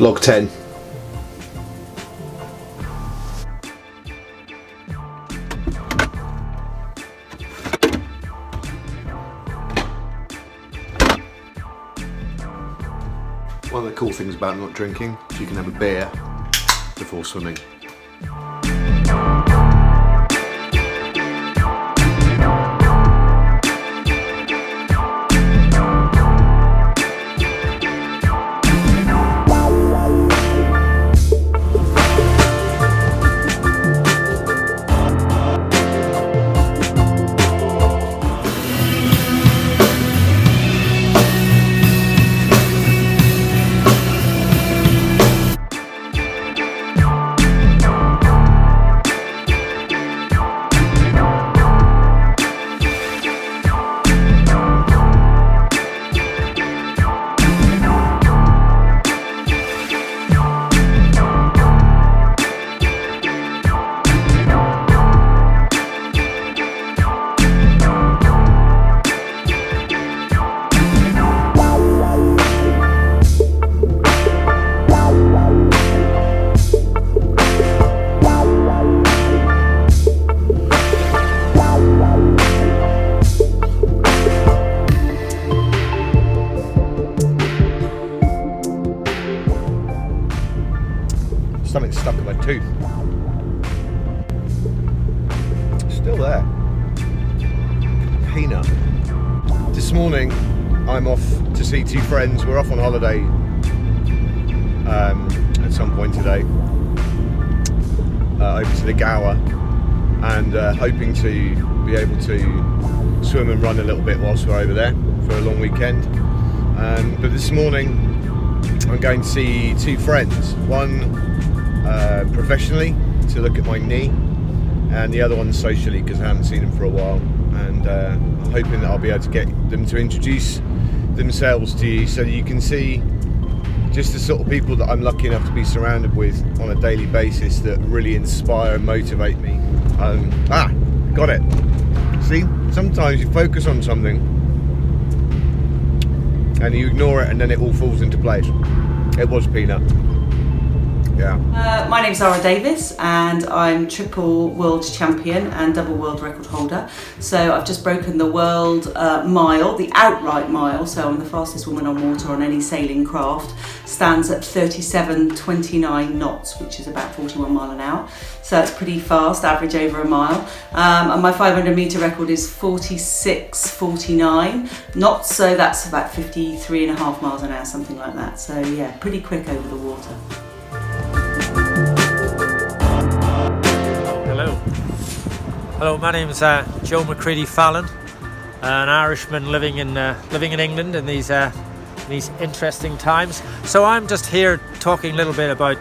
Vlog 10. One of the cool things about not drinking is you can have a beer before swimming. Something stuck in my tooth. Still there. Peanut. This morning I'm off to see two friends. We're off on holiday at some point today, over to the Gower, and hoping to be able to swim and run a little bit whilst we're over there for a long weekend. But this morning I'm going to see two friends. One professionally to look at my knee, and the other one socially because I haven't seen them for a while, and I'm hoping that I'll be able to get them to introduce themselves to you so that you can see just the sort of people that I'm lucky enough to be surrounded with on a daily basis that really inspire and motivate me. Got it. See, sometimes you focus on something and you ignore it and then it all falls into place. It was Peanut. Yeah. My name's Zara Davis and I'm triple world champion and double world record holder. So I've just broken the world mile, the outright mile, so I'm the fastest woman on water on any sailing craft. Stands at 37.29 knots, which is about 41 mile an hour. So that's pretty fast, average over a mile. And my 500 metre record is 46.49 knots, so that's about 53.5 miles an hour, something like that. So yeah, pretty quick over the water. Hello, my name is Joe McCready Fallon, an Irishman living in England in these interesting times. So I'm just here talking a little bit about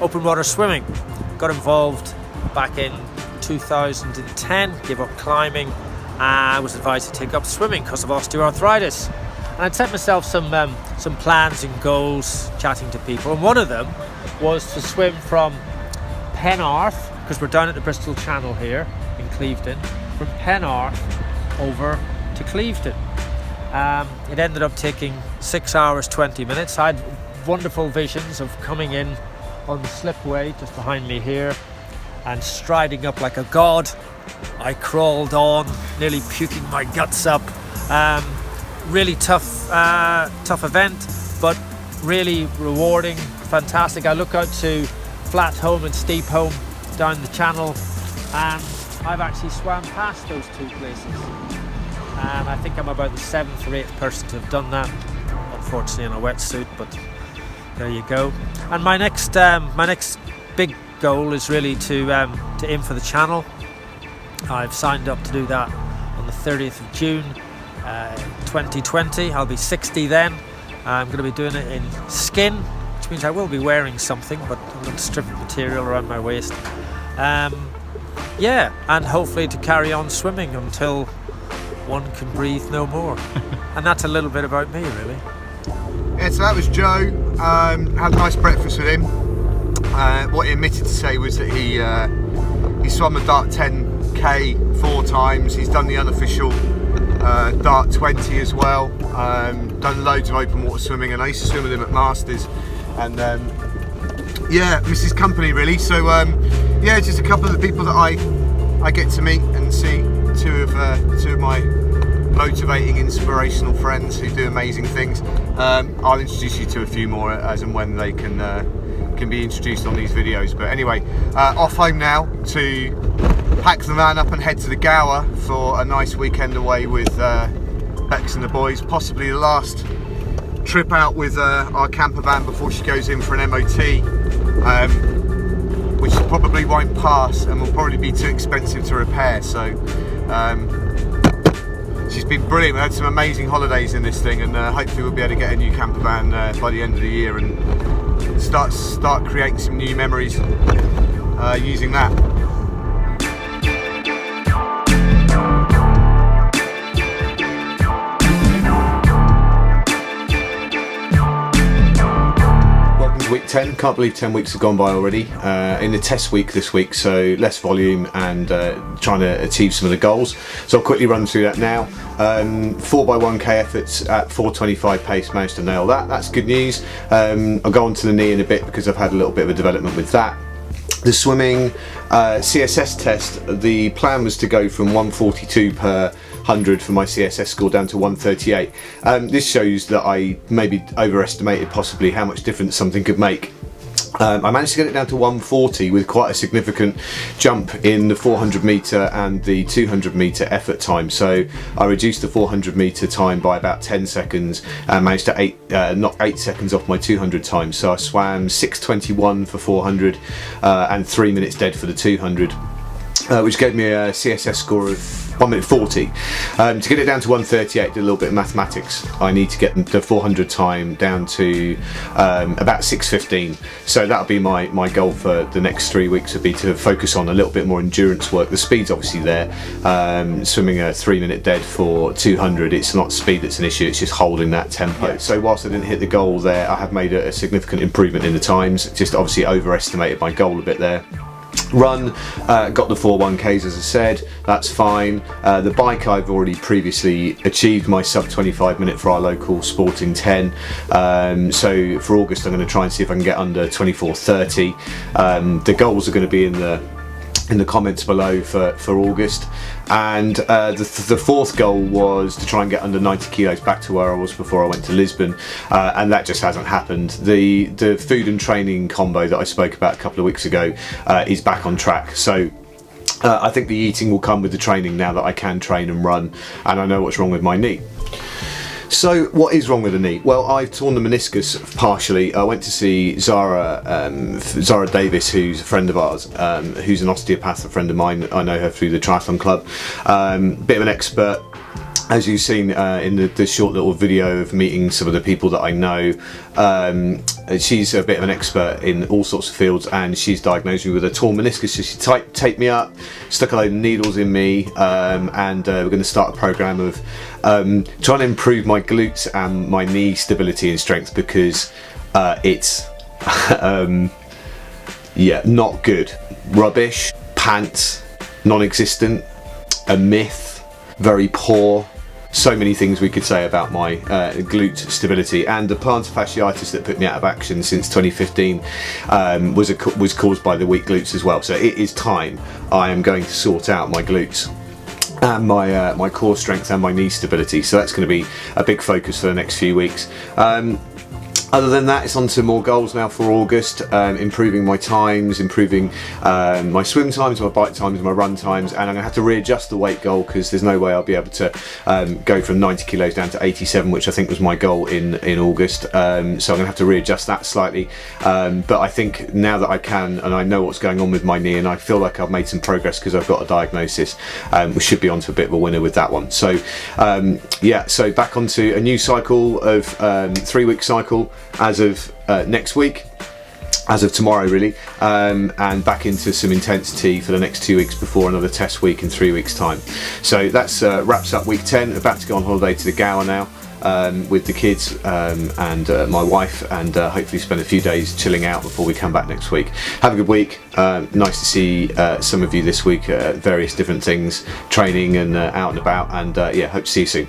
open water swimming. Got involved back in 2010, gave up climbing. I was advised to take up swimming because of osteoarthritis. And I'd set myself some plans and goals, chatting to people. And one of them was to swim from Penarth, because we're down at the Bristol Channel here in Clevedon, from Penarth over to Clevedon. It ended up taking 6 hours 20 minutes. I had wonderful visions of coming in on the slipway just behind me here and striding up like a god. I crawled on, nearly puking my guts up. Really tough event, but really rewarding, fantastic. I look out to Flatholme and Steepholme down the channel, and I've actually swam past those two places, and I think I'm about the 7th or 8th person to have done that, unfortunately in a wetsuit, but there you go. And my next big goal is really to aim for the channel. I've signed up to do that on the 30th of June 2020. I'll be 60 then. I'm going to be doing it in skin, which means I will be wearing something, but I'm going to strip material around my waist. Yeah, and hopefully to carry on swimming until one can breathe no more. And that's a little bit about me, really. Yeah, so that was Joe. Had a nice breakfast with him. What he admitted to say was that he swum the Dart 10K 4 times. He's done the unofficial Dart 20 as well. Done loads of open water swimming, and I used to swim with him at McMaster's and yeah, Mrs. Company really. So yeah, just a couple of the people that I get to meet and see. Two of my motivating, inspirational friends who do amazing things. I'll introduce you to a few more as and when they can be introduced on these videos. But anyway, off home now to pack the van up and head to the Gower for a nice weekend away with Bex and the boys. Possibly the last trip out with our camper van before she goes in for an MOT, which probably won't pass and will probably be too expensive to repair. So she's been brilliant. We had some amazing holidays in this thing, and hopefully we'll be able to get a new camper van by the end of the year and start creating some new memories using that. Week 10, can't believe 10 weeks have gone by already. In the test week this week, so less volume and trying to achieve some of the goals. So I'll quickly run through that now. 4x1k efforts at 4:25 pace, managed to nail that. That's good news. I'll go on to the knee in a bit because I've had a little bit of a development with that. The swimming CSS test, the plan was to go from 142 per 100 for my CSS score down to 138. This shows that I maybe overestimated possibly how much difference something could make. I managed to get it down to 140 with quite a significant jump in the 400 metre and the 200 metre effort time. So I reduced the 400 metre time by about 10 seconds and managed to knock 8 seconds off my 200 time. So I swam 6:21 for 400 and 3 minutes dead for the 200, which gave me a CSS score of 1 minute 40. To get it down to 138, did a little bit of mathematics. I need to get the 400 time down to about 6:15. So that'll be my goal for the next 3 weeks, would be to focus on a little bit more endurance work. The speed's obviously there. Swimming a 3 minute dead for 200, it's not speed that's an issue, it's just holding that tempo. Yeah. So whilst I didn't hit the goal there, I have made a significant improvement in the times. Just obviously overestimated my goal a bit there. Run, got the 4:1ks as I said, that's fine. The bike, I've already previously achieved my sub 25 minute for our local Sporting 10. So for August I'm going to try and see if I can get under 24:30. The goals are going to be in the comments below for August, and the fourth goal was to try and get under 90 kilos back to where I was before I went to Lisbon, and that just hasn't happened. The food and training combo that I spoke about a couple of weeks ago is back on track. So I think the eating will come with the training now that I can train and run, and I know what's wrong with my knee. So what is wrong with the knee? Well, I've torn the meniscus partially. I went to see Zara Davis, who's a friend of ours, who's an osteopath, a friend of mine. I know her through the triathlon club. Bit of an expert. As you've seen in the short little video of meeting some of the people that I know, she's a bit of an expert in all sorts of fields, and she's diagnosed me with a torn meniscus. So she taped me up, stuck a load of needles in me, and we're going to start a program of trying to improve my glutes and my knee stability and strength, because it's yeah, not good. Rubbish, pants, non-existent, a myth, very poor. So many things we could say about my glute stability, and the plantar fasciitis that put me out of action since 2015 was caused by the weak glutes as well. So it is time I am going to sort out my glutes and my core strength and my knee stability. So that's going to be a big focus for the next few weeks. Other than that, it's on to more goals now for August, improving my times, improving my swim times, my bike times, my run times, and I'm going to have to readjust the weight goal, because there's no way I'll be able to go from 90 kilos down to 87, which I think was my goal in August. So I'm going to have to readjust that slightly. But I think now that I can, and I know what's going on with my knee, and I feel like I've made some progress because I've got a diagnosis, we should be on to a bit of a winner with that one. So yeah, so back onto a new cycle of 3-week cycle as of next week, as of tomorrow really, and back into some intensity for the next 2 weeks before another test week in 3 weeks time. So that's wraps up week 10. About to go on holiday to the Gower now with the kids and my wife, and hopefully spend a few days chilling out before we come back next week. Have a good week. Nice to see some of you this week, various different things, training and out and about, and yeah, hope to see you soon.